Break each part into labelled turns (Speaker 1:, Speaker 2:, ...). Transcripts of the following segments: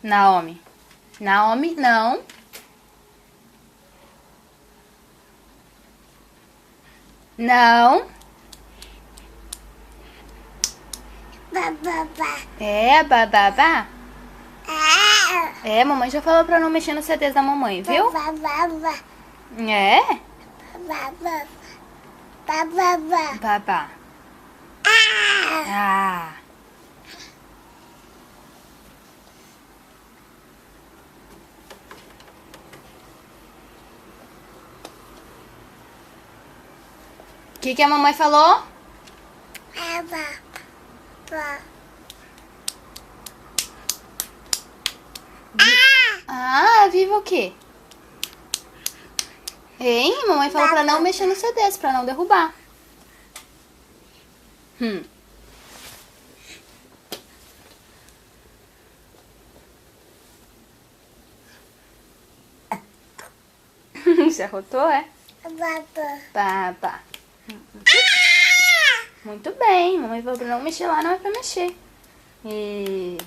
Speaker 1: Naomi. Naomi, não. Não.
Speaker 2: Bababá.
Speaker 1: É, bababá? É, mamãe já falou pra não mexer nos CDs da mamãe, viu?
Speaker 2: Bababá.
Speaker 1: É?
Speaker 2: Bababá. Bababá.
Speaker 1: Babá. Ah. O que a mamãe falou?
Speaker 2: Bababá.
Speaker 1: Ah, viva o quê? Hein? Mamãe falou pra não mexer nos CDs, pra não derrubar. Você arrotou, é?
Speaker 2: Babá.
Speaker 1: Babá. Muito bem. Mamãe falou pra não mexer lá, não é pra mexer. E...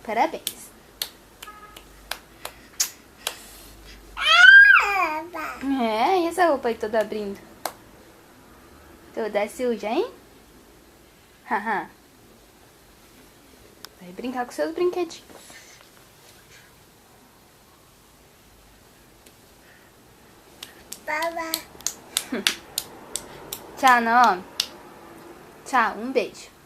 Speaker 1: Parabéns. É, e essa roupa aí toda abrindo? Toda suja, hein? Haha. Vai brincar com seus brinquedinhos.
Speaker 2: Babá.
Speaker 1: Tchau, Naomi. Tchau, um beijo.